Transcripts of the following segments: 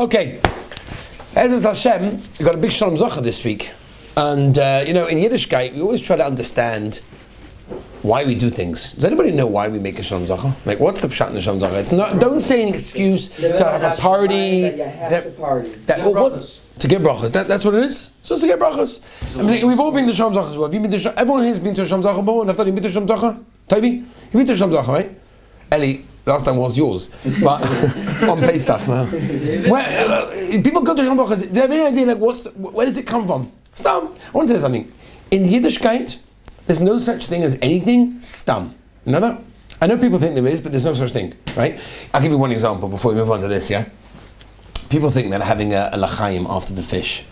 Okay, Ezra Hashem, we got a big Sholom Zochor this week. And, in Yiddishkeit, we always try to understand why we do things. Does anybody know why we make a Sholom Zochor? Like, what's the pshat in the Sholom Zochor? It's not, don't say an excuse to have a party. That you have to party. To get brachas. That's what it is? It's just to get brachas. We've all been to Sholom Zochor as well. Everyone here has been to a Sholom Zochor before, and I've thought you've been to Sholom Zochor? Toby? You've been to Sholom Zochor, right? Eli, last time was yours, but on Pesach now. People go to Sholom Zochor, do they have any idea, like, where does it come from? Stam. I want to tell you something. In Yiddishkeit, there's no such thing as anything stam. You know that? I know people think there is, but there's no such thing, right? I'll give you one example before we move on to this, yeah? People think that having a l'chaim after the fish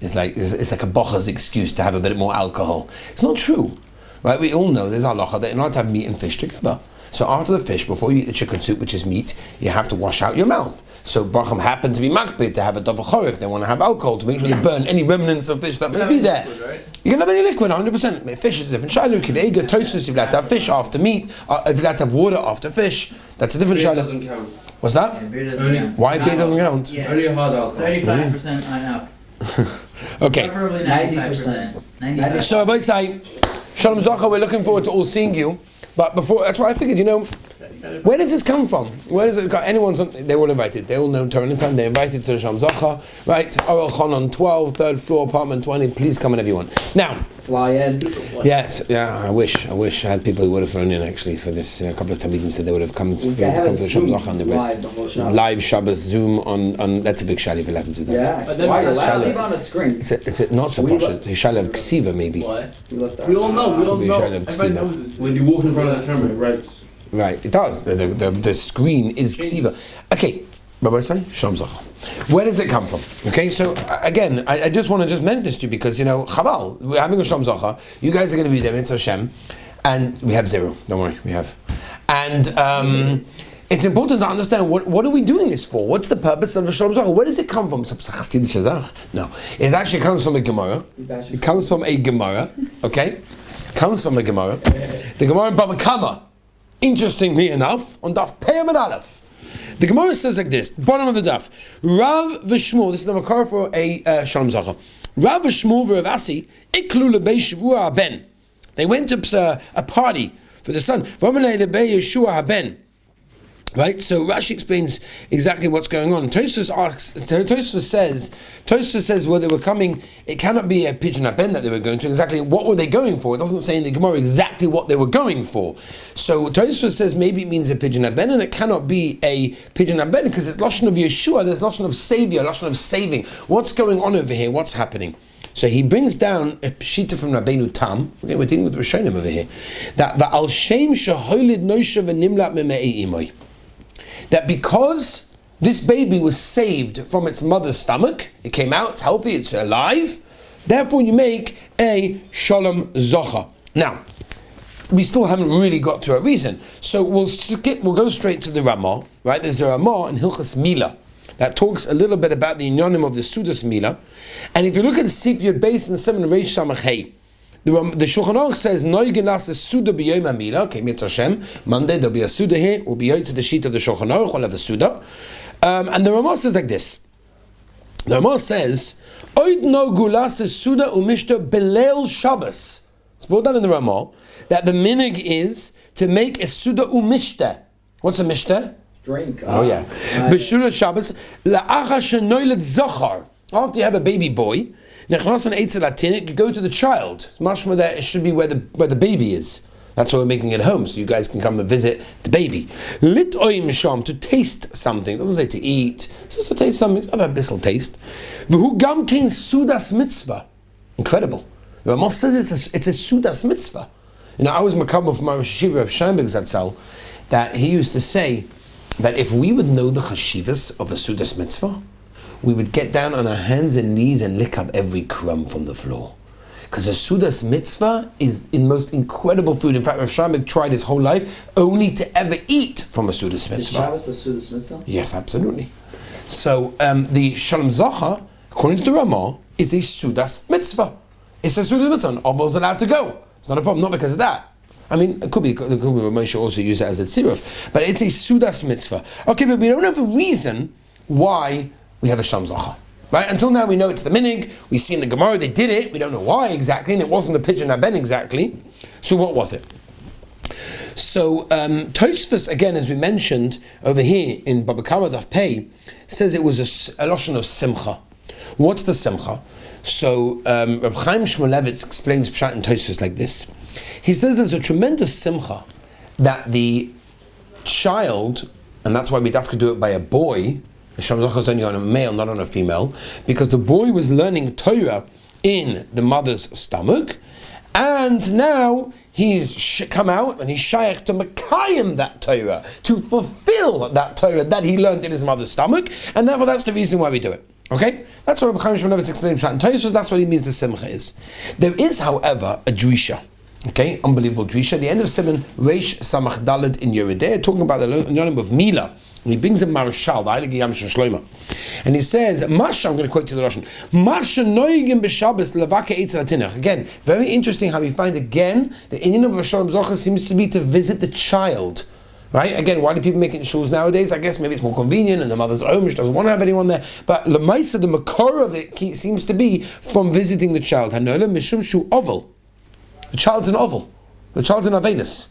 is like a bocha's excuse to have a bit more alcohol. It's not true, right? We all know there's halacha that you're not to have meat and fish together. So after the fish, before you eat the chicken soup, which is meat, you have to wash out your mouth. So Bracham happened to be makbid to have a dava chorif. They want to have alcohol to make sure they burn any remnants of fish that may be there. Liquid, right? You can have any liquid, 100%. Fish is different. Shiloh, kidega, toastus, if you like to have fish after meat, if you like to have water after fish, that's a different shiloh. Doesn't count. What's that? Yeah, beer doesn't count. Why beer doesn't count? Yeah. Only a hard alcohol. 35% on up. Okay. Preferably 95%. 95%. So I say, Sholom Zochor, we're looking forward to all seeing you. But before, that's why I figured, where does this come from? Where does it come? They're all invited. They all know Torah time. They're invited to the Sholom Zochor, right? Oral Chanon 12, third floor, apartment 20. Please come in, everyone. Now, fly in. Yes, yeah. I wish I had people who would have thrown in actually for this. A couple of Talmidim said they would have come to the Sholom Zochor on the rest. Live Shabbos Zoom on. That's a big shali if you're allowed to do that. Yeah. But then why is it on a screen? Is it not so posh? You shall have ksiva maybe. What? We all know. Everybody knows this. When you walk in front of the camera, right? Right, it does. The screen is ksiva. Okay, Rabbi say Sholom Zochor. Where does it come from? Okay, so again, I just want to mention this to you because chaval, we're having a Sholom Zochor. You guys are going to be there, Mitzvah Hashem, and we have 0. Don't worry, we have. And it's important to understand what are we doing this for? What's the purpose of a Sholom Zochor? Where does it come from? No, it actually comes from a Gemara. It comes from a Gemara. Okay, it comes from a Gemara. The Gemara in Baba Kama. Interestingly enough, on Daf Pei Amud Aleph, the Gemara says like this, bottom of the Daf, Rav v'Shmuel, this is the makar for a Sholom Zochor. Rav v'Shmuel v'Ravasi, iklu lebei Shavua haben. They went to a party for the son. V'amalei lebei Yeshua haben. Right, so Rashi explains exactly what's going on. Tosfos says where they were coming, it cannot be a pigeon haben that they were going to. Exactly what were they going for? It doesn't say in the Gemara exactly what they were going for. So Tosfos says maybe it means a pigeon haben, and it cannot be a pigeon haben because it's lashon of Yeshua. There's lashon of savior, lashon of saving. What's going on over here? What's happening? So he brings down a pshita from Rabbeinu Tam. Okay, we're dealing with Rishonim over here. That the al shem sheholid noisha v'nimlat me'ei imoy. That because this baby was saved from its mother's stomach, it came out, it's healthy, it's alive, therefore you make a Sholom Zochor. Now, we still haven't really got to a reason, so we'll go straight to the Ramah, right? There's a Ramah in Hilchas Mila that talks a little bit about the inyanim of the Sudas Mila, and if you look at the Sif Yud Beis and 7 Reish Samach Hey, the Shulchan Aruch says Noigenas is Suda b'Yom HaMila. Okay, Mitzvah Hashem. Monday there'll be a Suda here. We'll be out to the sheet of the Shulchan Aruch. We'll have a Suda. And the Ramah says like this. The Ramah says Oid no gulas is Suda umishta beleil Shabbos. It's brought down in the Ramah that the minig is to make a Suda umishta. What's a mishta? Drink. Oh yeah. B'Suda Shabbos la'acha shenoilet zochar. After you have a baby boy. You go to the child. It's much more that it should be where the baby is. That's why we're making it home, so you guys can come and visit the baby. Lit oim sham, to taste something. It doesn't say to eat. It says to taste something. Have a bissel taste. V'hu gam kein sudas mitzvah. Incredible. The Rambam says it's a sudas mitzvah. I was makabel from my Rosh Hashiva of Sheinberg Zatzal that he used to say that if we would know the chashivas of a sudas mitzvah, we would get down on our hands and knees and lick up every crumb from the floor. Because a Sudas mitzvah is the most incredible food. In fact, Rav Shlomo tried his whole life only to ever eat from a Sudas mitzvah. Is Shabbos a Sudas mitzvah? Yes, absolutely. So the Sholom Zochor, according to the Ramah, is a Sudas mitzvah. It's a Sudas mitzvah. An Ovel's allowed to go. It's not a problem, not because of that. I mean, it could be Moshe also use it as a tziruf, but it's a Sudas mitzvah. Okay, but we don't have a reason why we have a Sholom Zochor. Right? Until now we know it's the minig, we see in the Gemara they did it, we don't know why exactly, and it wasn't the Pidyon Haben exactly. So what was it? So Tosfos, again, as we mentioned over here in Baba Kama Daf Pei, says it was a loshon of simcha. What's the simcha? So Reb Chaim Shmulevitz explains Pshat in Tosfos like this. He says there's a tremendous simcha that the child, and that's why we have to do it by a boy. The Sholom Zochor is only on a male, not on a female, because the boy was learning Torah in the mother's stomach, and now he's come out and he's shaykh to Mekayim that Torah, to fulfill that Torah that he learned in his mother's stomach, and therefore that's the reason why we do it. Okay? That's what Reb Chaim Shmulevitz explains in Tosfos. That's what he means the simcha is. There is, however, a drisha. Okay? Unbelievable drisha. The end of Simon Reish Samach Daled in Yerideh, talking about the Yonim of Mila. And he brings a Marshal, the Heilige Yam Shlomo. And he says, Masha, I'm going to quote to the Russian, Masha noigim b'Shabbos levake eitz latinach. Again, very interesting how we find again, the inyan of Sholom Zochor seems to be to visit the child. Right? Again, why do people make it in shuls nowadays? I guess maybe it's more convenient and the mother's home, she doesn't want to have anyone there. But Lemaisa, the makor of it seems to be from visiting the child. Hanola mishum shu oval. The child's an oval. The child's an avelus.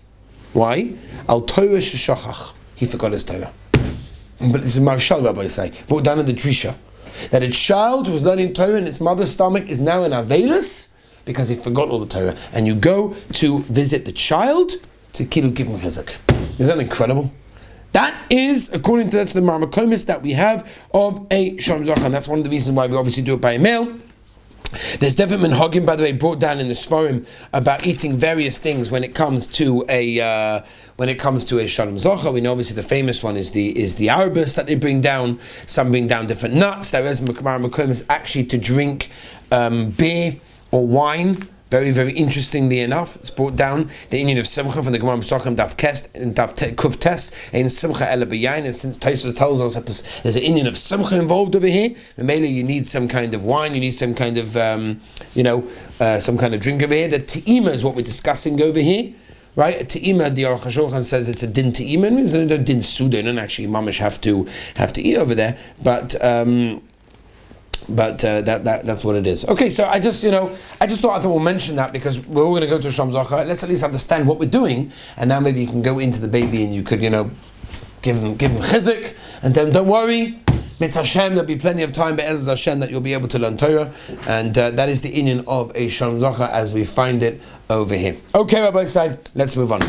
Why? Al Torah sheshachach. He forgot his Torah. But this is Marshal, Rabbi say, brought down in the Drisha, that a child who was learning Torah in its mother's stomach is now an avelus because he forgot all the Torah. And you go to visit the child to kilu give him chizuk. Isn't that incredible? That is, according to the Marmakomis that we have of a Sholom Zochor, and that's one of the reasons why we obviously do it by a male. There's definitely minhagim, by the way, brought down in the Sforim about eating various things when it comes to a Sholom Zochor. We know obviously the famous one is the arbus that they bring down. Some bring down different nuts. There is Marmakomis actually to drink beer or wine. Very, very interestingly enough, it's brought down the inyan of simcha from the Gemara Pesachim Daf Kest and Daf Kuf Tes in simcha ela b'yayin. And since Tosfos tells us there's an inyan of simcha involved over here, and mainly you need some kind of wine, you need some kind of some kind of drink over here. The te'ima is what we're discussing over here. Right, te'ima, the Aruch HaShulchan says it's a din te'ima. There's no din suda, and actually mamish have to eat over there, but that's what it is. Okay, so I just thought we'll mention that because we're all going to go to Sholom Zochor. Let's at least understand what we're doing, and now maybe you can go into the baby and you could give him chizuk, and then don't worry. Mitzvah Hashem, there'll be plenty of time, but Be'ezus Hashem, that you'll be able to learn Torah, and that is the inyan of a Sholom Zochor as we find it over here. Okay, Rabbi Say, let's move on.